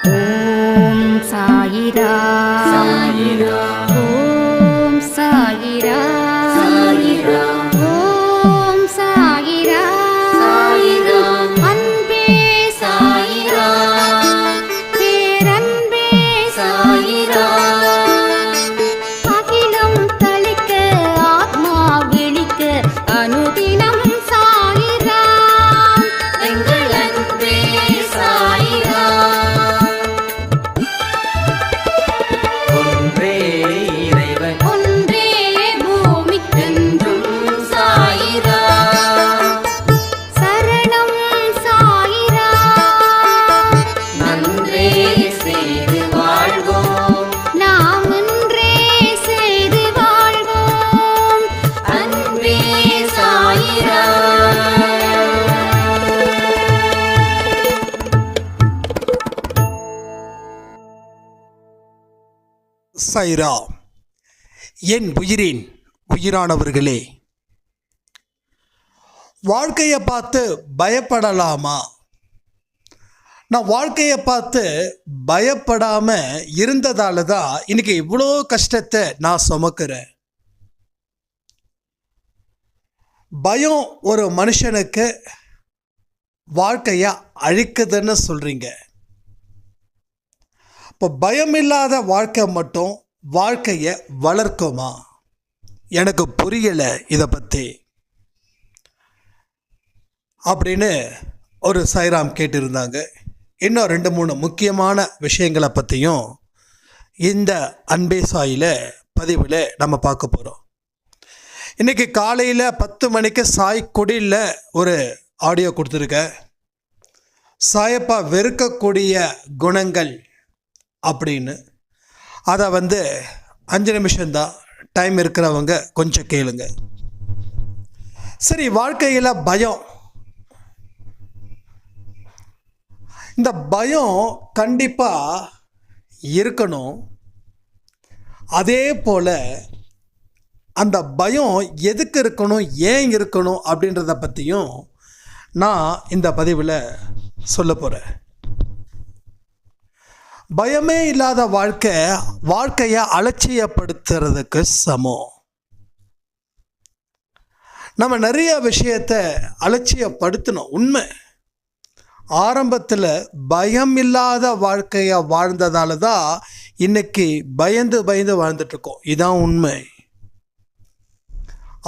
ஓம் சாயிரா சாயிரா ஓம் சாயிரா சாயிரா ஓம் சாயிரா சாயிரா அன்பே சாயிரா பேரன்பே சாயிரா அகிலம் தளிக்க ஆத்மா விழிக்க அனுதினம் சாயிரா எங்கள் அன்பே சாயிரா ஒன்றே இறைவன் ஒன்றே பூமிக்கென்றும் சாயிரா சரணம் சாயிரா நன்றே செய்து வாழ்வோம் நாம் ஒன்றே செய்து வாழ்வோம் அன்பே சாயிரா சாயிரா. என் உயிரின் உயிரானவர்களே, வாழ்க்கையை பார்த்து பயப்படலாமா? நான் வாழ்க்கையை பார்த்து பயப்படாமல் இருந்ததால தான் இன்னைக்கு இவ்வளோ கஷ்டத்தை நான் சுமக்கிறேன். பயம் ஒரு மனுஷனுக்கு வாழ்க்கையை அழிக்குதுன்னு சொல்கிறீங்க. இப்போ பயமில்லாத வாழ்க்கை மட்டும் வாழ்க்கையை வளர்க்குமா? எனக்கு புரியலை இதை பற்றி அப்படின்னு ஒரு சாய்ராம் கேட்டிருந்தாங்க. இன்னும் 2-3 முக்கியமான விஷயங்களை பற்றியும் இந்த அன்பே சாயில் பதிவில் நம்ம பார்க்க போகிறோம். இன்றைக்கி காலையில் 10 மணிக்கு சாய் குடியில் ஒரு ஆடியோ கொடுத்துருக்கேன். சாயப்பா வெறுக்கக்கூடிய குணங்கள் அப்படின்னு. அதை 5 நிமிஷம்தான் டைம் இருக்கிறவங்க கொஞ்சம் கேளுங்க. சரி, வாழ்க்கையில் பயம், இந்த பயம் கண்டிப்பாக இருக்கணும். அதே போல் அந்த பயம் எதுக்கு இருக்கணும், ஏன் இருக்கணும் அப்படின்றத பற்றியும் நான் இந்த பதிவில் சொல்ல போகிறேன். பயமே இல்லாத வாழ்க்கையை அலட்சியப்படுத்துறதுக்கு சமம். நம்ம நிறைய விஷயத்தை அலட்சியப்படுத்தணும், உண்மை. ஆரம்பத்தில் பயம் இல்லாத வாழ்க்கையை வாழ்ந்ததால தான் இன்னைக்கு பயந்து வாழ்ந்துட்டுருக்கோம். இதுதான் உண்மை.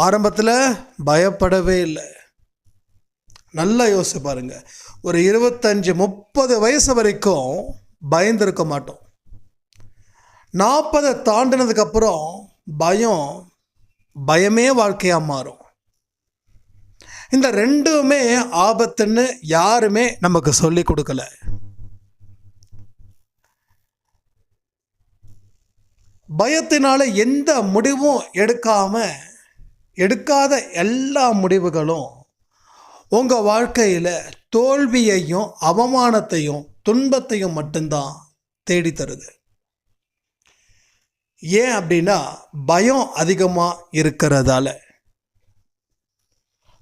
ஆரம்பத்தில் பயப்படவே இல்லை. நல்லா யோசிச்சு பாருங்க. ஒரு 25-30 வயசு வரைக்கும் பயந்துருக்க மாட்டோம். 40 தாண்டினதுக்கப்புறம் பயமே வாழ்க்கையாக மாறும். இந்த ரெண்டுமே ஆபத்துன்னு யாருமே நமக்கு சொல்லி கொடுக்கல. பயத்தினால எந்த முடிவும் எடுக்காத எல்லா முடிவுகளும் உங்கள் வாழ்க்கையில் தோல்வியையும் அவமானத்தையும் துன்பத்தையும் மட்டும்தான் தேடி தருது. ஏன் அப்படின்னா பயம் அதிகமாக இருக்கிறதால.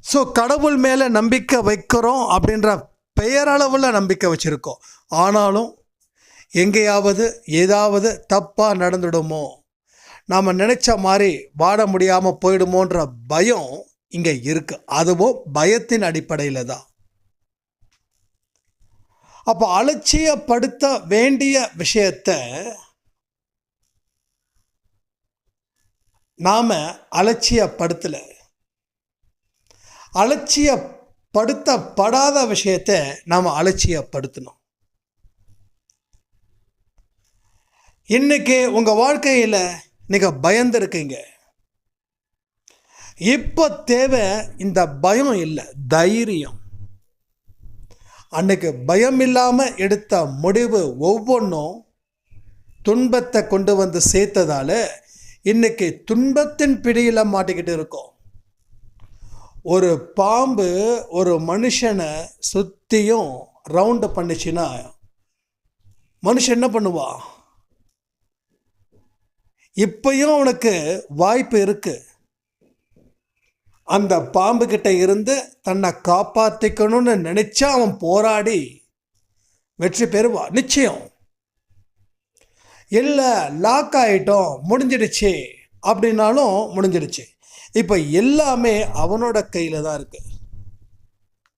ஸோ கடவுள் மேலே நம்பிக்கை வைக்கிறோம் அப்படின்ற பெயரளவில் நம்பிக்கை வச்சுருக்கோம். ஆனாலும் எங்கேயாவது ஏதாவது தப்பாக நடந்துடுமோ, நாம் நினச்ச மாதிரி வாழ முடியாமல் போயிடுமோன்ற பயம் இங்கே இருக்குது. அதுவும் பயத்தின் அடிப்படையில் தான். அப்போ அலட்சியப்படுத்த வேண்டிய விஷயத்தை நாம் அலட்சியப்படுத்தலை. அலட்சியப்படுத்தப்படாத விஷயத்தை நாம் அலட்சியப்படுத்தணும். இன்னைக்கு உங்கள் வாழ்க்கையில் நீங்கள் பயந்துருக்கீங்க. இப்போ தேவை இந்த பயம் இல்லை, தைரியம். அன்னைக்கு பயம் இல்லாமல் எடுத்த முடிவு ஒவ்வொன்றும் துன்பத்தை கொண்டு வந்து சேர்த்ததால இன்னைக்கு துன்பத்தின் பிடியில் மாட்டிக்கிட்டு இருக்கோம். ஒரு பாம்பு ஒரு மனுஷனை சுற்றியும் ரவுண்டு பண்ணிச்சுன்னா மனுஷன் என்ன பண்ணுவான்? இப்பயும் அவனுக்கு வாய்ப்பு இருக்குது. அந்த பாம்புக்கிட்ட இருந்து தன்னை காப்பாற்றிக்கணும்னு நினச்சா அவன் போராடி வெற்றி பெறுவான், நிச்சயம். இல்லை லாக் ஆகிட்டோம் முடிஞ்சிடுச்சு அப்படின்னாலும் முடிஞ்சிடுச்சு. இப்போ எல்லாமே அவனோட கையில் தான் இருக்குது,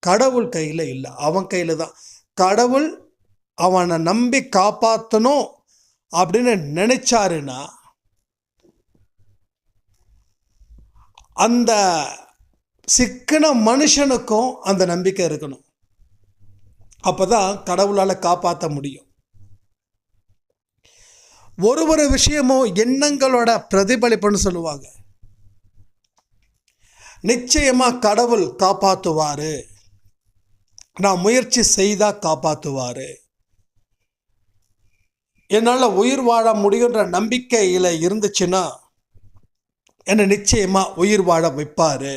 கடவுள் கையில் இல்லை, அவன் கையில் தான். கடவுள் அவனை நம்பி காப்பாற்றணும் அப்படின்னு நினைச்சாருன்னா அந்த சிக்கன மனுஷனுக்கும் அந்த நம்பிக்கை இருக்கணும். அப்போதான் கடவுளால் காப்பாற்ற முடியும். ஒரு விஷயமும் எண்ணங்களோட பிரதிபலிப்புன்னு சொல்லுவாங்க. நிச்சயமா கடவுள் காப்பாற்றுவாரு, நான் முயற்சி செய்தால் காப்பாற்றுவார், என்னால் உயிர் வாழ முடியுன்ற நம்பிக்கையில் இருந்துச்சுன்னா என்னை நிச்சயமாக உயிர் வாழ வைப்பார்.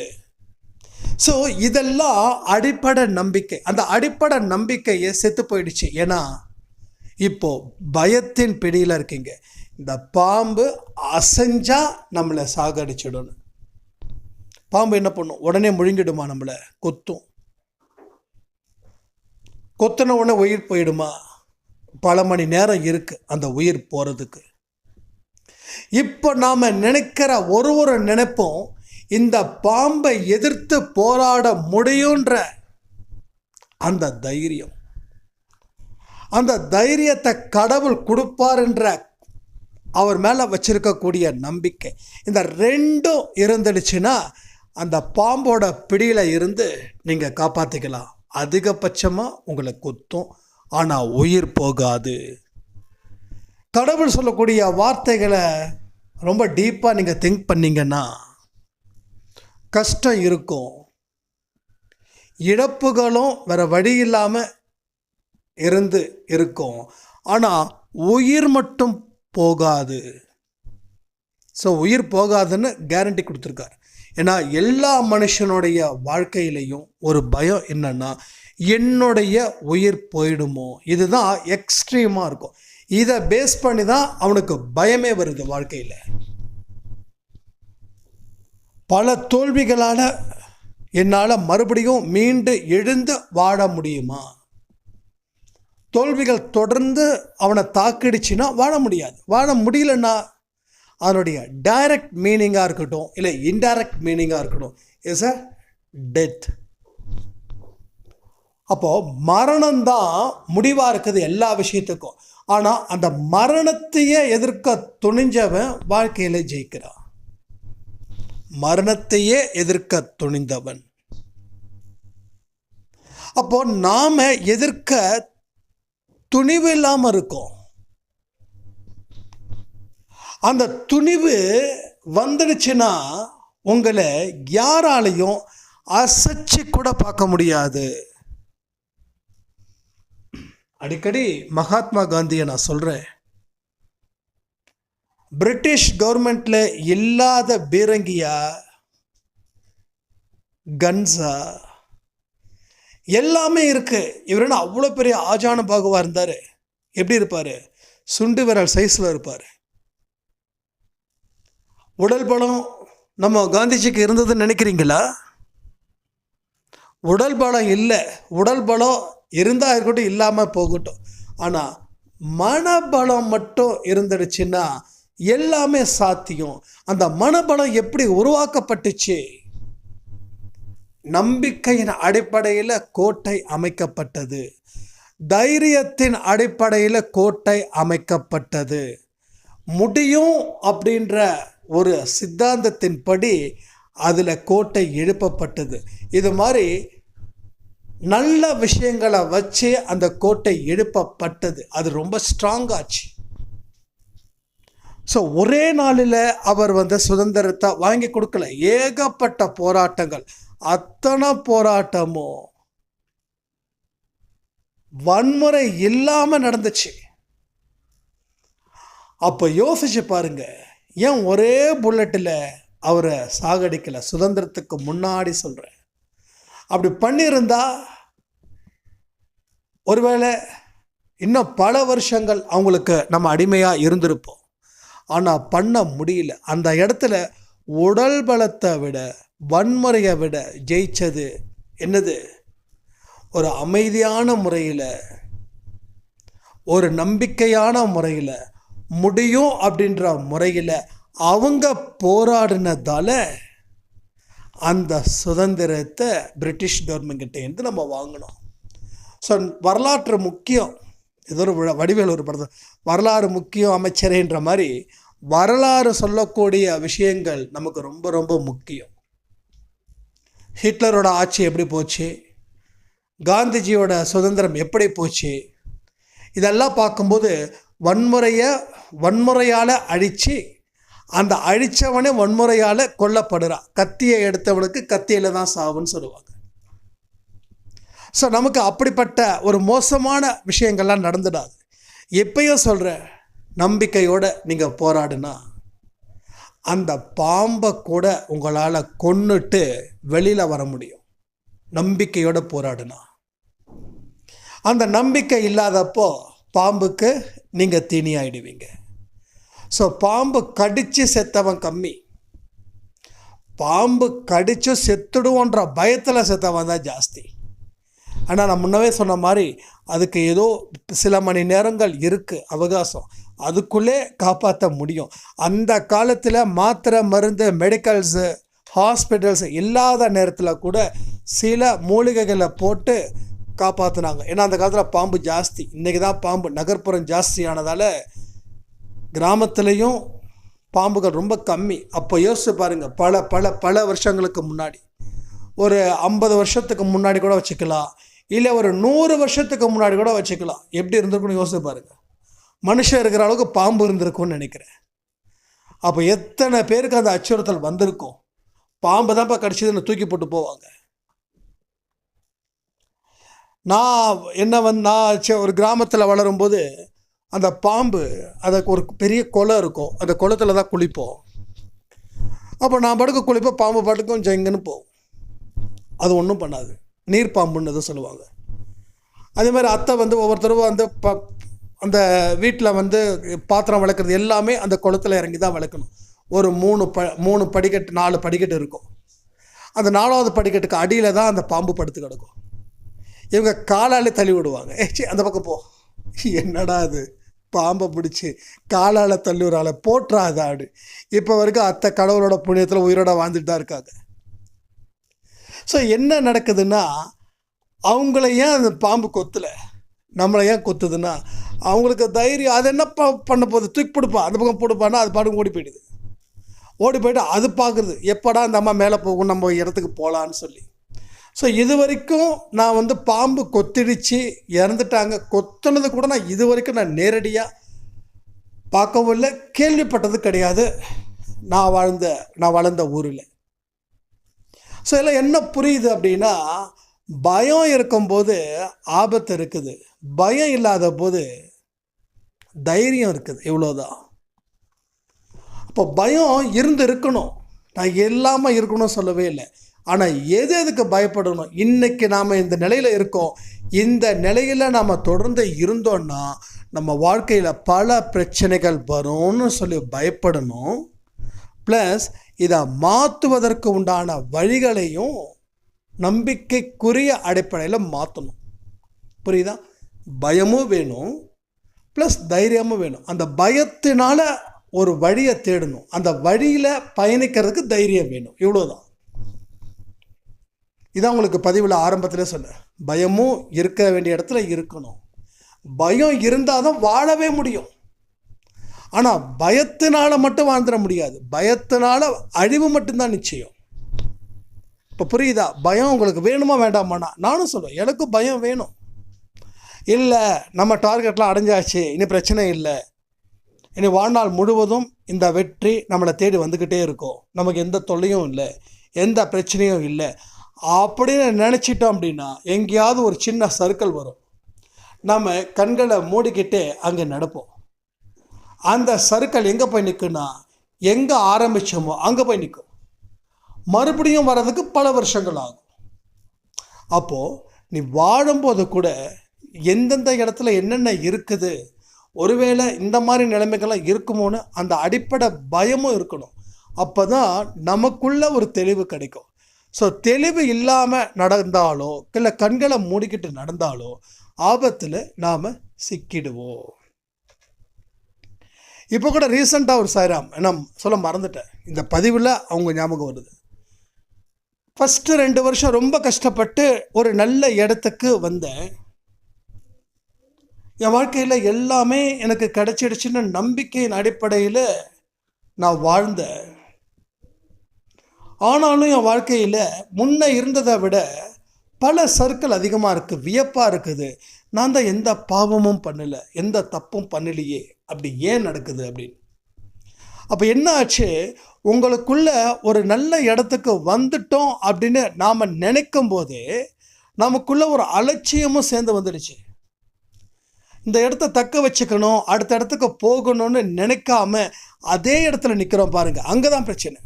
ஸோ இதெல்லாம் அடிப்படை நம்பிக்கை. அந்த அடிப்படை நம்பிக்கையை செத்து போயிடுச்சு. ஏன்னா இப்போது பயத்தின் பிடியில் இருக்கீங்க. இந்த பாம்பு அசைஞ்சா நம்மளை சாகடிச்சிடணும். பாம்பு என்ன பண்ணும்? உடனே முழுங்கிடுமா? நம்மளை கொத்தும். கொத்தின உடனே உயிர் போயிடுமா? பல மணி நேரம் இருக்குது அந்த உயிர் போகிறதுக்கு. இப்போ நாம் நினைக்கிற ஒரு நினைப்பும் இந்த பாம்பை எதிர்த்து போராட முடியுன்ற அந்த தைரியம், அந்த தைரியத்தை கடவுள் கொடுப்பாருன்ற அவர் மேலே வச்சிருக்கக்கூடிய நம்பிக்கை, இந்த ரெண்டும் இருந்துடுச்சுன்னா அந்த பாம்போட பிடியில் இருந்து நீங்கள் காப்பாற்றிக்கலாம். அதிகபட்சமாக உங்களை கொத்தும், ஆனால் உயிர் போகாது. கடவுள் சொல்லக்கூடிய வார்த்தைகளை ரொம்ப டீப்பாக நீங்கள் திங்க் பண்ணிங்கன்னா கஷ்டம் இருக்கும், இழப்புகளும் வேறு வழி இல்லாமல் இருக்கும், ஆனால் உயிர் மட்டும் போகாது. ஸோ உயிர் போகாதுன்னு கேரண்டி கொடுத்துருக்கார். ஏன்னா எல்லா மனுஷனுடைய வாழ்க்கையிலையும் ஒரு பயம் என்னன்னா, என்னுடைய உயிர் போயிடுமோ, இதுதான் எக்ஸ்ட்ரீமாக இருக்கும். இதை பேஸ் பண்ணி தான் அவனுக்கு பயமே வருது. வாழ்க்கையில் பல தோல்விகளால் என்னால் மறுபடியும் மீண்டு எழுந்து வாழ முடியுமா? தோல்விகள் தொடர்ந்து அவனை தாக்கிடுச்சுன்னா வாழ முடியாது. வாழ முடியலன்னா அதனுடைய டைரக்ட் மீனிங்காக இருக்கட்டும் இல்லை இன்டைரக்ட் மீனிங்காக இருக்கட்டும் இஸ் அ டெத். அப்போது மரணம்தான் முடிவாக இருக்குது எல்லா விஷயத்துக்கும். ஆனால் அந்த மரணத்தையே எதிர்க்க துணிஞ்சவன் வாழ்க்கையில் ஜெயிக்கிறான். மரணத்தையே எதிர்க்க துணிந்தவன். அப்போ நாம எதிர்க்க துணிவு இல்லாமல் இருக்கோம். அந்த துணிவு வந்துடுச்சுன்னா உங்களை யாராலையும் அசைச்சு கூட பார்க்க முடியாது. அடிக்கடி மகாத்மா காந்தியை நான் சொல்கிறேன், பிரிட்டிஷ் கவர்மெண்ட்டில் இல்லாத பீரங்கியா கன்ஸா எல்லாமே இருக்குது. இவர் என்ன அவ்வளோ பெரிய ஆஜான பாகுவாக இருந்தார்? எப்படி இருப்பார்? சுண்டு விரல் சைஸில் இருப்பார். உடல் பலம் நம்ம காந்திஜிக்கு இருந்ததுன்னு நினைக்கிறீங்களா? உடல் பலம் இல்லை. உடல் பலம் இருந்தால் இருக்கட்டும், இல்லாமல் போகட்டும். ஆனால் மனபலம் மட்டும் இருந்துடுச்சுன்னா எல்லாமே சாத்தியம். அந்த மனபலம் எப்படி உருவாக்கப்பட்டுச்சு? நம்பிக்கையின் அடிப்படையில் கோட்டை அமைக்கப்பட்டது, தைரியத்தின் அடிப்படையில் கோட்டை அமைக்கப்பட்டது. முடியும் அப்படின்ற ஒரு சித்தாந்தத்தின்படி அதில் கோட்டை எழுப்பப்பட்டது. இது மாதிரி நல்ல விஷயங்களை வச்சு அந்த கோட்டை எழுப்பப்பட்டது. அது ரொம்ப ஸ்ட்ராங்காச்சு. ஸோ ஒரே நாளில் அவர் சுதந்திரத்தை வாங்கி கொடுக்கல. ஏகப்பட்ட போராட்டங்கள். அத்தனை போராட்டமும் வன்முறை இல்லாமல் நடந்துச்சு. அப்போ யோசிச்சு பாருங்க, ஏன் ஒரே புல்லட்டில் அவரை சாகடிக்கலை? சுதந்திரத்துக்கு முன்னாடி சொல்கிறேன். அப்படி பண்ணியிருந்தா ஒருவேளை இன்னும் பல வருஷங்கள் அவங்களுக்கு நம்ம அடிமையாக இருந்திருப்போம். ஆனால் பண்ண முடியல. அந்த இடத்துல உடல் பலத்தை விட வன்முறையை விட ஜெயிச்சது என்னது? ஒரு அமைதியான முறையில், ஒரு நம்பிக்கையான முறையில், முடியும் அப்படின்ற முறையில் அவங்க போராடினதால அந்த சுதந்திரத்தை பிரிட்டிஷ் கவர்மெண்ட்கிட்டேருந்து நம்ம வாங்கினோம். ஸோ வரலாற்று முக்கியம். ஏதோ ஒரு வடிவேல் ஒரு படத்தை வரலாறு முக்கியம் அமைச்சரேன்ற மாதிரி வரலாறு சொல்லக்கூடிய விஷயங்கள் நமக்கு ரொம்ப ரொம்ப முக்கியம். ஹிட்லரோட ஆட்சி எப்படி போச்சு, காந்திஜியோட சுதந்திரம் எப்படி போச்சு, இதெல்லாம் பார்க்கும்போது வன்முறையால் அழித்து அந்த அழித்தவனே வன்முறையால் கொல்லப்படுறான். கத்தியை எடுத்தவனுக்கு கத்தியில் தான் சாவுன்னு சொல்லுவாங்க. ஸோ நமக்கு அப்படிப்பட்ட ஒரு மோசமான விஷயங்கள்லாம் நடந்துடாது. எப்பயும் சொல்கிறேன், நம்பிக்கையோடு நீங்கள் போராடுனா அந்த பாம்பை கூட உங்களால் கொன்னுட்டு வெளியில் வர முடியும். நம்பிக்கையோடு போராடுனா. அந்த நம்பிக்கை இல்லாதப்போ பாம்புக்கு நீங்கள் தீனி ஆகிடுவீங்க. ஸோ பாம்பு கடித்து செத்தவன் கம்மி, பாம்பு கடித்து செத்துடுவோன்ற பயத்தில் செத்தவன் தான் ஜாஸ்தி. ஆனால் நான் முன்னவே சொன்ன மாதிரி அதுக்கு ஏதோ சில மணி நேரங்கள் இருக்குது அவகாசம், அதுக்குள்ளே காப்பாற்ற முடியும். அந்த காலத்தில் மாத்திரை மருந்து மெடிக்கல்ஸு ஹாஸ்பிட்டல்ஸ் இல்லாத நேரத்தில் கூட சில மூலிகைகளை போட்டு காப்பாற்றினாங்க. ஏன்னா அந்த காலத்தில் பாம்பு ஜாஸ்தி. இன்றைக்கி தான் பாம்பு நகர்ப்புறம் ஜாஸ்தியானதால் கிராமத்துலேயும் பாம்புகள் ரொம்ப கம்மி. அப்போ யோசிச்சு பாருங்கள், பல பல பல வருஷங்களுக்கு முன்னாடி, ஒரு 50 வருஷத்துக்கு முன்னாடி கூட வச்சுக்கலாம், இல்லை ஒரு 100 வருஷத்துக்கு முன்னாடி கூட வச்சுக்கலாம். எப்படி இருந்திருக்குன்னு யோசிச்சு பாருங்கள். மனுஷன் இருக்கிற அளவுக்கு பாம்பு இருந்திருக்கும்னு நினைக்கிறேன். அப்போ எத்தனை பேருக்கு அந்த அச்சுறுத்தல் வந்திருக்கும். பாம்பு தான்ப்பா கடிச்சதுன்னு தூக்கி போட்டு போவாங்க. நான் ஒரு கிராமத்தில் வளரும்போது அந்த பாம்பு, அதுக்கு ஒரு பெரிய குளம் இருக்கும், அந்த குளத்தில் தான் குளிப்போம். அப்போ நான் பாட்டுக்கு குளிப்போம், பாம்பு பாட்டுக்கும் ஜெங்குன்னு போகும். அது ஒன்றும் பண்ணாது, நீர் பாம்புன்னு சொல்லுவாங்க. அதே மாதிரி அத்தை ஒவ்வொருத்தரும் அந்த வீட்டில் பாத்திரம் விளக்குறது எல்லாமே அந்த குளத்தில் இறங்கி தான் விளக்கணும். ஒரு 3 படிக்கட்டு 4 படிக்கட்டு இருக்கும். அந்த 4வது படிக்கட்டுக்கு அடியில் தான் அந்த பாம்பு படுத்து கிடக்கும். இவங்க காலாலே தள்ளி விடுவாங்க. அந்த பக்கம் போ, என்னடா அது, பாம்பை பிடிச்சி காலால் தள்ளி ஒரு ஆளை போட்டுறாது ஆடு. இப்போ வரைக்கும் அத்தை கடவுளோட புண்ணியத்தில் உயிரோட வாழ்ந்துட்டு தான் இருக்காங்க. ஸோ என்ன நடக்குதுன்னா, அவங்கள ஏன் அந்த பாம்பு கொத்தலை, நம்மளை ஏன் கொத்துதுன்னா அவங்களுக்கு தைரியம். அது என்ன பண்ண போகுது, தூக்கி போடுப்பா, அந்த பக்கம் போடுப்பான்னா அது பாட்டுக்கு ஓடி போயிடுது. ஓடி போய்ட்டு அது பார்க்குறது, எப்படா அந்த அம்மா மேலே போகும், நம்ம இடத்துக்கு போகலான்னு சொல்லி. ஸோ இது வரைக்கும் நான் பாம்பு கொத்திடுச்சு இறந்துட்டாங்க, கொத்துனது கூட நான் இது வரைக்கும் நான் நேரடியாக பார்க்கவும் இல்லை, கேள்விப்பட்டது கிடையாது நான் வளர்ந்த ஊரில். ஸோ இதெல்லாம் என்ன புரியுது அப்படின்னா, பயம் இருக்கும்போது ஆபத்து இருக்குது, பயம் இல்லாத போது தைரியம் இருக்குது, இவ்வளோதான். அப்போ பயம் இருக்கணும், நான் இல்லாமல் இருக்கணும்னு சொல்லவே இல்லை. ஆனால் எதுக்கு பயப்படணும்? இன்றைக்கி நாம் இந்த நிலையில் இருக்கோம், இந்த நிலையில் நாம் தொடர்ந்து இருந்தோன்னா நம்ம வாழ்க்கையில் பல பிரச்சனைகள் வரும்னு சொல்லி பயப்படணும். ப்ளஸ் இதை மாற்றுவதற்கு உண்டான வழிகளையும் நம்பிக்கைக்குரிய அடிப்படையில் மாற்றணும். புரியுதா? பயமும் வேணும், ப்ளஸ் தைரியமும் வேணும். அந்த பயத்தினால் ஒரு வழியை தேடணும், அந்த வழியில் பயணிக்கிறதுக்கு தைரியம் வேணும், இவ்வளோதான். இதான் உங்களுக்கு பதிவில் ஆரம்பத்தில் சொன்னேன், பயமும் இருக்க வேண்டிய இடத்துல இருக்கணும். பயம் இருந்தால் தான் வாழவே முடியும். ஆனால் பயத்தினால் மட்டும் வாழ்ந்துட முடியாது, பயத்தினால் அழிவு மட்டும்தான் நிச்சயம். இப்போ புரியுதா? பயம் உங்களுக்கு வேணுமா வேண்டாமாண்ணா? நானும் சொல்லுவேன், எனக்கும் பயம் வேணும். இல்லை நம்ம டார்கெட்லாம் அடைஞ்சாச்சு, இனி பிரச்சனை இல்லை, இனி வாழ்நாள் முழுவதும் இந்த வெற்றி நம்மளை தேடி வந்துக்கிட்டே இருக்கும், நமக்கு எந்த தொல்லையும் இல்லை, எந்த பிரச்சனையும் இல்லை அப்படின்னு நினச்சிட்டோம் அப்படின்னா எங்கேயாவது ஒரு சின்ன சர்க்கிள் வரும், நம்ம கண்களை மூடிக்கிட்டே அங்கே நடப்போம். அந்த சர்க்கிள் எங்கே போய் நிற்குன்னா, எங்கே ஆரம்பித்தோமோ அங்கே போய் நிற்கும். மறுபடியும் வர்றதுக்கு பல வருஷங்கள் ஆகும். அப்போது நீ வாழும்போது கூட எந்தெந்த இடத்துல என்னென்ன இருக்குது, ஒருவேளை இந்த மாதிரி நிலைமைகள்லாம் இருக்குமோன்னு அந்த அடிப்படை பயமும் இருக்கணும். அப்போ தான் நமக்குள்ள ஒரு தெளிவு கிடைக்கும். ஸோ தெளிவு இல்லாமல் நடந்தாலோ இல்லை கண்களை மூடிக்கிட்டு நடந்தாலோ ஆபத்தில் நாம் சிக்கிடுவோம். இப்போ கூட ரீசெண்டாக ஒரு சாய்ராம் நான் சொல்ல மறந்துட்டேன், இந்த பதிவில் அவங்க ஞாபகம் வருது. ஃபஸ்ட்டு 2 வருஷம் ரொம்ப கஷ்டப்பட்டு ஒரு நல்ல இடத்துக்கு வந்தேன். என் வாழ்க்கையில் எல்லாமே எனக்கு கிடைச்சிடுச்சுன்னு நம்பிக்கையின் அடிப்படையில் நான் வாழ்ந்தேன். ஆனாலும் என் வாழ்க்கையில் முன்ன இருந்ததை விட பல சர்க்கிள் அதிகமாக இருக்குது, வியப்பாக இருக்குது. நான் தான் எந்த பாவமும் பண்ணலை, எந்த தப்பும் பண்ணலையே, அப்படி ஏன் நடக்குது அப்படின்னு. அப்போ என்ன ஆச்சு, உங்களுக்குள்ள ஒரு நல்ல இடத்துக்கு வந்துட்டோம் அப்படின்னு நாம் நினைக்கும் போதே நமக்குள்ள ஒரு அலட்சியமும் சேர்ந்து வந்துடுச்சு. இந்த இடத்த தக்க வச்சுக்கணும், அடுத்த இடத்துக்கு போகணும்னு நினைக்காம அதே இடத்துல நிற்கிறோம் பாருங்கள், அங்கே தான் பிரச்சனை.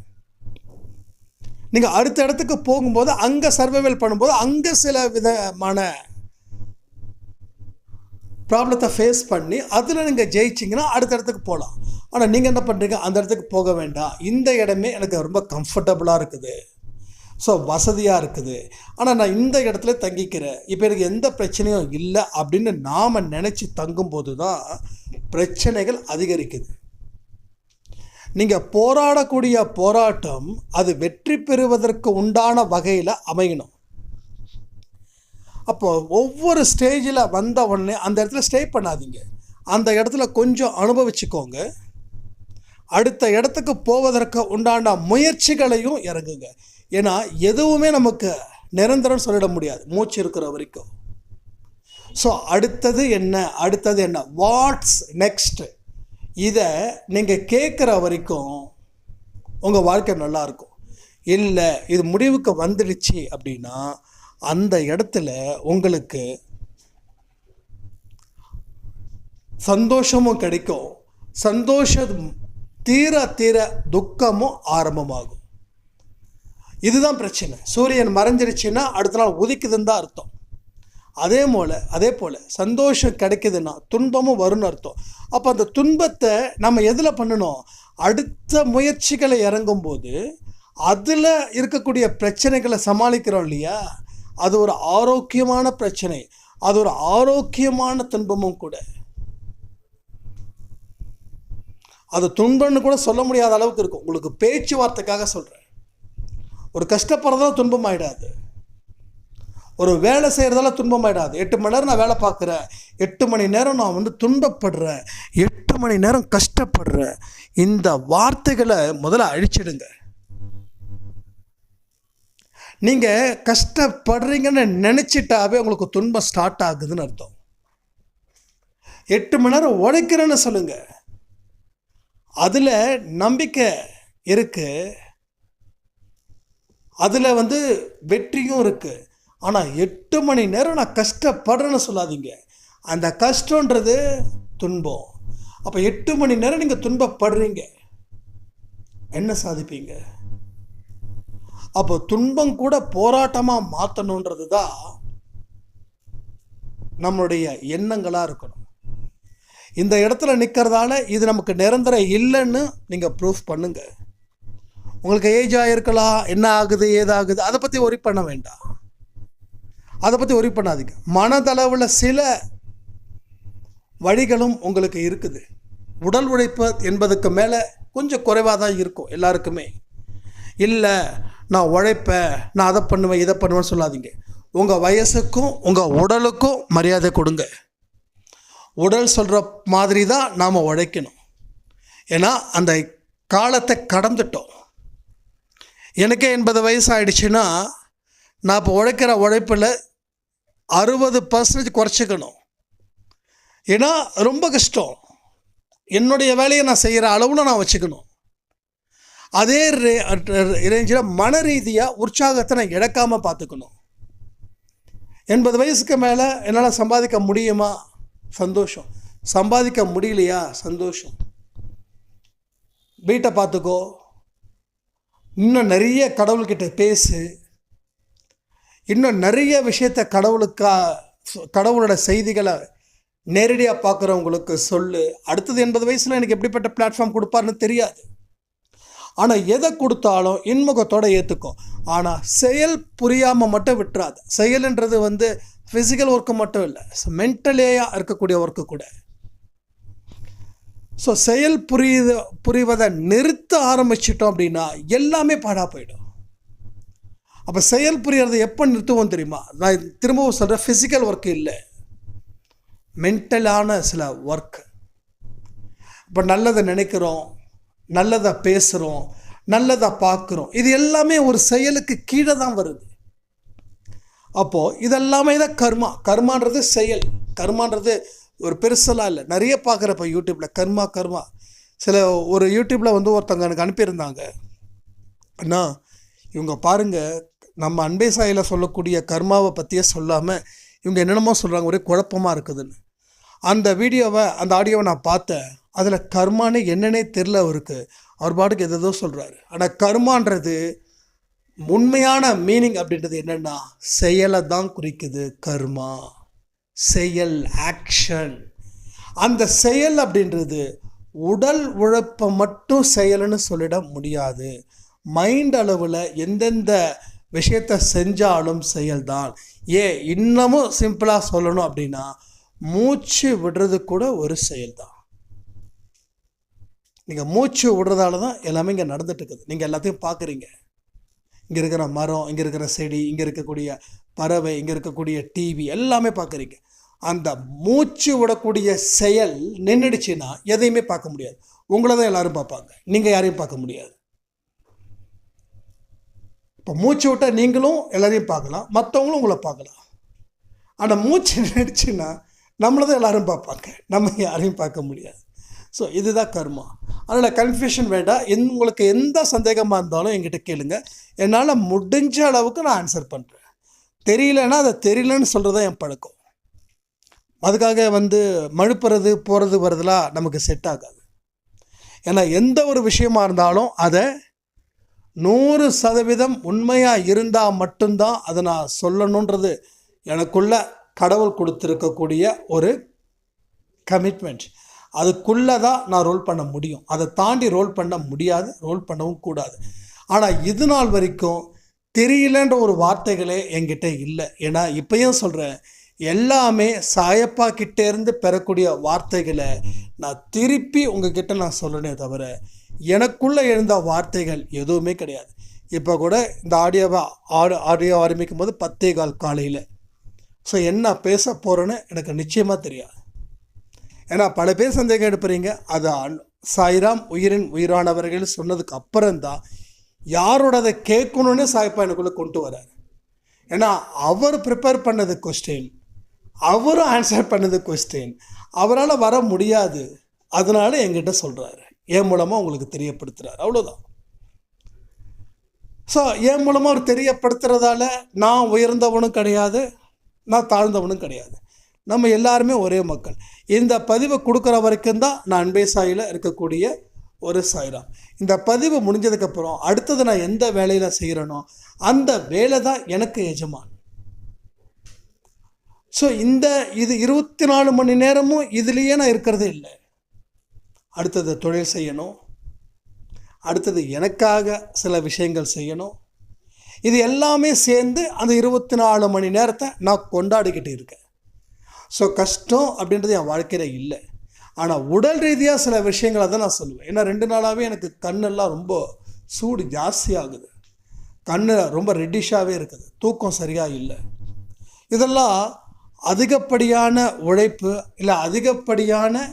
நீங்கள் அடுத்த இடத்துக்கு போகும்போது அங்கே சர்வைவல் பண்ணும்போது அங்கே சில விதமான ப்ராப்ளத்தை ஃபேஸ் பண்ணி அதில் நீங்கள் ஜெயிச்சிங்கன்னா அடுத்த இடத்துக்கு போகலாம். ஆனால் நீங்கள் என்ன பண்ணுறீங்க, அந்த இடத்துக்கு போக வேண்டாம், இந்த இடமே எனக்கு ரொம்ப கம்ஃபர்டபுளாக இருக்குது, ஸோ வசதியாக இருக்குது, ஆனால் நான் இந்த இடத்துல தங்கிக்கிறேன், இப்போ எனக்கு எந்த பிரச்சனையும் இல்லை அப்படின்னு நாம் நினச்சி தங்கும்போது தான் பிரச்சனைகள் அதிகரிக்குது. நீங்கள் போராடக்கூடிய போராட்டம் அது வெற்றி பெறுவதற்கு உண்டான வகையில் அமையணும். அப்போது ஒவ்வொரு ஸ்டேஜில் வந்த உடனே அந்த இடத்துல ஸ்டே பண்ணாதீங்க, அந்த இடத்துல கொஞ்சம் அனுபவிச்சுக்கோங்க. அடுத்த இடத்துக்கு போவதற்கு உண்டான முயற்சிகளையும் இறங்குங்க. ஏன்னா எதுவுமே நமக்கு நிரந்தரம் சொல்லிட முடியாது மூச்சு இருக்கிற வரைக்கும். ஸோ அடுத்தது என்ன, வாட்ஸ் நெக்ஸ்ட், இதை நீங்கள் கேட்குற வரைக்கும் உங்கள் வாழ்க்கை நல்லாயிருக்கும். இல்லை இது முடிவுக்கு வந்துடுச்சு அப்படின்னா அந்த இடத்துல உங்களுக்கு சந்தோஷமும் கிடைக்கும். சந்தோஷம் தீர தீர துக்கமும் ஆரம்பமாகும். இதுதான் பிரச்சனை. சூரியன் மறைஞ்சிருச்சுன்னா அடுத்த நாள் உதிக்குதுன்னு தான் அர்த்தம். அதே போல் சந்தோஷம் கிடைக்குதுன்னா துன்பமும் வரும்னு அர்த்தம். அப்போ அந்த துன்பத்தை நம்ம எதில் பண்ணணும், அடுத்த முயற்சிகளை இறங்கும்போது அதில் இருக்கக்கூடிய பிரச்சனைகளை சமாளிக்கிறோம் இல்லையா, அது ஒரு ஆரோக்கியமான பிரச்சனை, அது ஒரு ஆரோக்கியமான துன்பமும் கூட. அது துன்பம்னு கூட சொல்ல முடியாத அளவுக்கு இருக்கும். உங்களுக்கு பேச்சுவார்த்தைக்காக சொல்கிறேன். ஒரு கஷ்டப்படுறதால துன்பம் ஆகிடாது, ஒரு வேலை செய்கிறதால துன்பம் ஆகிடாது. 8 மணி நேரம் நான் வேலை பார்க்குறேன், 8 மணி நேரம் நான் துன்பப்படுறேன், 8 மணி நேரம் கஷ்டப்படுறேன், இந்த வார்த்தைகளை முதல்ல அழிச்சிடுங்க. நீங்கள் கஷ்டப்படுறீங்கன்னு நினச்சிட்டாவே உங்களுக்கு துன்பம் ஸ்டார்ட் ஆகுதுன்னு அர்த்தம். 8 மணி நேரம் உழைக்கிறேன்னு சொல்லுங்கள், அதில் நம்பிக்கை இருக்குது, அதில் வெற்றியும் இருக்குது. ஆனால் 8 மணி நேரம் நான் கஷ்டப்படுறேன்னு சொல்லாதீங்க, அந்த கஷ்டன்றது துன்பம். அப்போ 8 மணி நேரம் நீங்கள் துன்பப்படுறீங்க, என்ன சாதிப்பீங்க? அப்போ துன்பம் கூட போராட்டமாக மாற்றணுன்றது தான் நம்மளுடைய எண்ணங்களாக இருக்கணும். இந்த இடத்துல நிற்கிறதால இது நமக்கு நிரந்தரம் இல்லைன்னு நீங்கள் ப்ரூஃப் பண்ணுங்க. உங்களுக்கு ஏஜ் ஆகிருக்கலாம், என்ன ஆகுது ஏதாகுது அதை பற்றி ஒரி பண்ண வேண்டாம், அதை பற்றி ஒரி பண்ணாதீங்க. மனதளவில் சில வழிகளும் உங்களுக்கு இருக்குது. உடல் உழைப்பு என்பதுக்கு மேலே கொஞ்சம் குறைவாக தான் இருக்கும் எல்லாருக்குமே. இல்லை நான் உழைப்பேன், நான் அதை பண்ணுவேன் இதை பண்ணுவேன்னு சொல்லாதீங்க. உங்கள் வயசுக்கும் உங்கள் உடலுக்கும் மரியாதை கொடுங்க. உடல் சொல்கிற மாதிரி தான் நாம் உழைக்கணும். ஏன்னா அந்த காலத்தை கடந்துட்டோம். எனக்கே 80 வயசு ஆகிடுச்சுன்னா நான் இப்போ உழைக்கிற உழைப்பில் 60% குறைச்சிக்கணும். ஏன்னா ரொம்ப கஷ்டம். என்னுடைய வேலையை நான் செய்கிற அளவில் நான் வச்சுக்கணும். அதே ரேஞ்சில் மன ரீதியாக உற்சாகத்தை நான் இழக்காமல் பார்த்துக்கணும். 80 வயசுக்கு மேலே என்னால் சம்பாதிக்க முடியுமா? சந்தோஷம். சம்பாதிக்க முடியலையா? சந்தோஷம். வீட்டை பார்த்துக்கோ, இன்னும் நிறைய கடவுள்கிட்ட பேசு, இன்னும் நிறைய விஷயத்தை கடவுளோட செய்திகளை நேரடியாக பார்க்குறவங்களுக்கு சொல்லு. அடுத்தது 80 வயசில் எனக்கு எப்படிப்பட்ட பிளாட்ஃபார்ம் கொடுப்பாருன்னு தெரியாது. ஆனால் எதை கொடுத்தாலும் இன்முகத்தோடு ஏற்றுக்கும். ஆனால் செயல் புரியாமல் மட்டும் விட்டுறாது. செயல்ன்றது ஃபிசிக்கல் ஒர்க்கு மட்டும் இல்லை, மென்டலியாக இருக்கக்கூடிய ஒர்க்கு கூட. ஸோ செயல் புரிவதை நிறுத்த ஆரம்பிச்சிட்டோம் அப்படின்னா எல்லாமே பாழாக போயிடும். அப்போ செயல் புரியறதை எப்போ நிறுத்துவோம் தெரியுமா? நான் திரும்பவும் சொல்கிறேன், ஃபிசிக்கல் ஒர்க்கு இல்லை, மென்டலான சில ஒர்க். இப்போ நல்லதை நினைக்கிறோம், நல்லதை பேசுகிறோம், நல்லதை பார்க்குறோம், இது எல்லாமே ஒரு செயலுக்கு கீழே தான் வருது. அப்போது இதெல்லாமே தான் கர்மா. கர்மான்றது செயல். கர்மான்றது ஒரு பெருசெல்லாம் இல்லை. நிறைய பார்க்குறப்ப யூடியூப்பில் கர்மா ஒரு யூடியூப்பில் வந்து ஒருத்தவங்க எனக்கு அனுப்பியிருந்தாங்க, அண்ணா இவங்க பாருங்கள் நம்ம அன்பே சாயில் சொல்லக்கூடிய கர்மாவை பற்றியே சொல்லாமல் இவங்க என்னென்னமோ சொல்கிறாங்க, ஒரே குழப்பமாக இருக்குதுன்னு. அந்த ஆடியோவை நான் பார்த்தேன். அதில் கர்மானே என்னன்னே தெரில அவருக்கு. அவர் பாட்டுக்கு எதோ சொல்கிறாரு. ஆனால் கர்மான்றது உண்மையான மீனிங் அப்படின்றது என்னென்னா செயலை தான் குறிக்குது. கர்மா செயல், ஆக்ஷன். அந்த செயல் அப்படின்றது உடல் உழைப்பை மட்டும் செயல்னு சொல்லிட முடியாது. மைண்ட் அளவில் எந்தெந்த விஷயத்தை செஞ்சாலும் செயல்தான். இன்னமும் சிம்பிளாக சொல்லணும் அப்படின்னா மூச்சு விடுறது கூட ஒரு செயல்தான். நீங்கள் மூச்சு விடுறதால தான் எல்லாமே இங்கே நடந்துட்டு இருக்குது. நீங்கள் எல்லாத்தையும் பார்க்குறீங்க. இங்கே இருக்கிற மரம், இங்கே இருக்கிற செடி, இங்கே இருக்கக்கூடிய பறவை, இங்கே இருக்கக்கூடிய டிவி எல்லாமே பார்க்குறீங்க. அந்த மூச்சு விடக்கூடிய செயல் நின்றுடுச்சுன்னா எதையுமே பார்க்க முடியாது. உங்களை தான் எல்லாரும் பார்ப்பாங்க, நீங்கள் யாரையும் பார்க்க முடியாது. இப்போ மூச்சு விட்டால் நீங்களும் எல்லாரையும் பார்க்கலாம், மற்றவங்களும் உங்களை பார்க்கலாம். ஆனால் மூச்சு நின்றுடுச்சுன்னா நம்மளை தான் எல்லாரும் பார்ப்பாங்க, நம்ம யாரையும் பார்க்க முடியாது. ஸோ இதுதான் கர்மா. அதனால் கன்ஃபியூஷன் வேண்டாம். உங்களுக்கு எந்த சந்தேகமாக இருந்தாலும் என்கிட்ட கேளுங்க. என்னால் முடிஞ்ச அளவுக்கு நான் ஆன்சர் பண்ணுறேன். தெரியலன்னா அதை தெரியலன்னு சொல்கிறது என் பழக்கம். அதுக்காக மழுப்புறது போகிறது வரதுலாம் நமக்கு செட் ஆகாது. ஏன்னா எந்த ஒரு விஷயமா இருந்தாலும் அதை 100% உண்மையாக இருந்தால் மட்டும்தான் அதை நான் சொல்லணுன்றது எனக்குள்ள கடவுள் கொடுத்துருக்கக்கூடிய ஒரு கமிட்மெண்ட். அதுக்குள்ளே தான் நான் ரோல் பண்ண முடியும். அதை தாண்டி ரோல் பண்ண முடியாது, ரோல் பண்ணவும் கூடாது. ஆனால் இது நாள் வரைக்கும் தெரியலன்ற ஒரு வார்த்தைகளே என்கிட்ட இல்லை. ஏன்னா இப்பயும் சொல்கிறேன், எல்லாமே சாயப்பா கிட்டேருந்து பெறக்கூடிய வார்த்தைகளை நான் திருப்பி உங்ககிட்ட நான் சொல்லணே தவிர எனக்குள்ளே எழுந்த வார்த்தைகள் எதுவுமே கிடையாது. இப்போ கூட இந்த ஆடியோ ஆரம்பிக்கும் போது 10:15 காலையில். ஸோ என்ன பேச போகிறேன்னு எனக்கு நிச்சயமாக தெரியாது. ஏன்னா பல பேர் சந்தேகம் எடுப்புறீங்க. அது சாய்ராம் உயிரின் உயிரானவர்கள் சொன்னதுக்கு அப்புறம்தான் யாரோட அதை கேட்கணுன்னு சாய்ப்பா எனக்குள்ளே கொண்டு வராரு. ஏன்னா அவர் ப்ரிப்பேர் பண்ணது கொஸ்டின், அவரும் ஆன்சர் பண்ணது கொஸ்டின், அவரால் வர முடியாது. அதனால என்கிட்ட சொல்கிறாரு, என் மூலமாக உங்களுக்கு தெரியப்படுத்துகிறார், அவ்வளோதான். ஸோ என் மூலமாக அவர் தெரியப்படுத்துகிறதால நான் உயர்ந்தவனும் கிடையாது, நான் தாழ்ந்தவனும் கிடையாது. நம்ம எல்லாருமே ஒரே மக்கள். இந்த பதிவை கொடுக்குற வரைக்கும் தான் நான் அன்பே சாயில் இருக்கக்கூடிய ஒரு சாய்ராம். இந்த பதிவு முடிஞ்சதுக்கப்புறம் அடுத்தது நான் எந்த வேலையில் செய்கிறேனோ அந்த வேலை தான் எனக்கு எஜமான். ஸோ இது 24 மணி நேரமும் இதுலேயே நான் இருக்கிறது இல்லை. அடுத்தது தொழில் செய்யணும், அடுத்தது எனக்காக சில விஷயங்கள் செய்யணும். இது எல்லாமே சேர்ந்து அந்த 24 மணி நேரத்தை நான் கொண்டாடிக்கிட்டு இருக்கேன். ஸோ கஷ்டம் அப்படின்றது என் வாழ்க்கையில் இல்லை. ஆனால் உடல் ரீதியாக சில விஷயங்களை தான் நான் சொல்லுவேன். ஏன்னா 2 நாளாகவே எனக்கு கண்ணெல்லாம் ரொம்ப சூடு ஜாஸ்தியாகுது, கண்ணு ரொம்ப ரெட்டிஷாகவே இருக்குது, தூக்கம் சரியாக இல்லை. இதெல்லாம் அதிகப்படியான உழைப்பு இல்லை அதிகப்படியான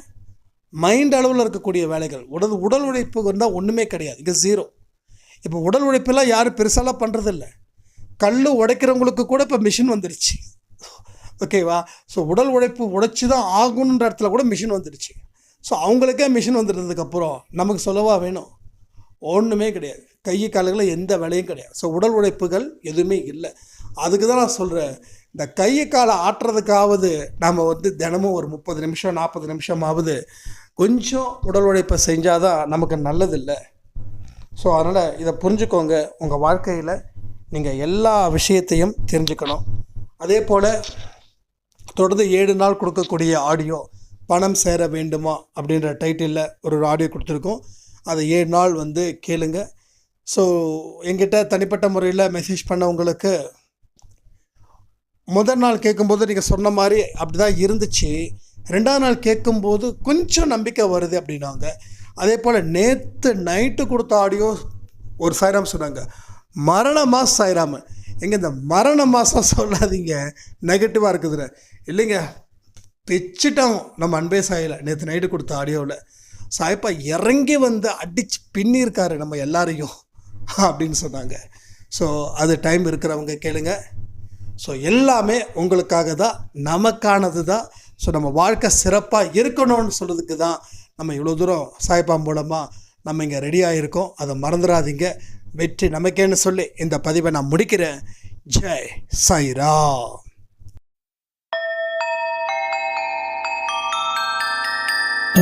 மைண்ட் அளவில் இருக்கக்கூடிய வேலைகள். உடல் உழைப்பு வந்தால் ஒன்றுமே கிடையாது, இங்கே 0. இப்போ உடல் உழைப்பெல்லாம் யாரும் பெருசாலாம் பண்ணுறதில்ல. கல் உடைக்கிறவங்களுக்கு கூட இப்போ மிஷின் வந்துடுச்சு, ஓகேவா? ஸோ உடல் உழைப்பு உழைச்சி தான் ஆகணுன்ற இடத்துல கூட மிஷின் வந்துடுச்சு. ஸோ அவங்களுக்கே மிஷின் வந்துடுறதுக்கப்புறம் நமக்கு சொல்லவா வேணும்? ஒன்றுமே கிடையாது, கை கால்களில் எந்த வேலையும் கிடையாது. ஸோ உடல் உழைப்புகள் எதுவுமே இல்லை. அதுக்கு தான் நான் சொல்கிறேன், இந்த கையை காலை ஆட்டுறதுக்காவது நம்ம தினமும் ஒரு 30 நிமிஷம் 40 நிமிஷமாவது கொஞ்சம் உடல் உழைப்பை செஞ்சால் தான் நமக்கு நல்லதில்லை. ஸோ அதனால் இதை புரிஞ்சுக்கோங்க. உங்கள் வாழ்க்கையில் நீங்கள் எல்லா விஷயத்தையும் தெரிஞ்சுக்கணும். அதே போல் தொடர்ந்து 7 நாள் கொடுக்கக்கூடிய ஆடியோ பணம் சேர வேண்டுமா அப்படின்ற டைட்டிலில் ஒரு ஆடியோ கொடுத்துருக்கோம். அதை 7 நாள் கேளுங்க. ஸோ என்கிட்ட தனிப்பட்ட முறையில் மெசேஜ் பண்ணவங்களுக்கு முதல் நாள் கேட்கும்போது நீங்கள் சொன்ன மாதிரி அப்படி தான் இருந்துச்சு, 2ஆவது நாள் கேட்கும்போது கொஞ்சம் நம்பிக்கை வருது அப்படின்னாங்க. அதே போல் நேற்று நைட்டு கொடுத்த ஆடியோ ஒரு சாய்ராம் சொன்னாங்க, மரண மாதம் சாய்ராம். எங்கே இந்த மரண மாதம் சொல்லாதீங்க, நெகட்டிவாக இருக்குதுன்னு. இல்லைங்க, பிச்சிட்டோம் நம்ம அன்பே சாயில் நேற்று நைட்டு கொடுத்த ஆடியோவில். சாய்ப்பா இறங்கி வந்து அடித்து பின்னிருக்காரு நம்ம எல்லாரையும் அப்படின்னு சொன்னாங்க. ஸோ அது டைம் இருக்கிறவங்க கேளுங்க. ஸோ எல்லாமே உங்களுக்காக தான், நமக்கானது தான். ஸோ நம்ம வாழ்க்கை சிறப்பாக இருக்கணும்னு சொல்கிறதுக்கு தான் நம்ம இவ்வளோ தூரம் சாய்ப்பா மூலமாக நம்ம இங்கே ரெடியாக இருக்கோம். அதை மறந்துடாதீங்க. வெற்றி நமக்கேன்னு சொல்லி இந்த பதிவை நான் முடிக்கிறேன். ஜெய் சாய்ராம்.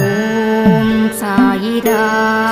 ஓம் சாயிராம்.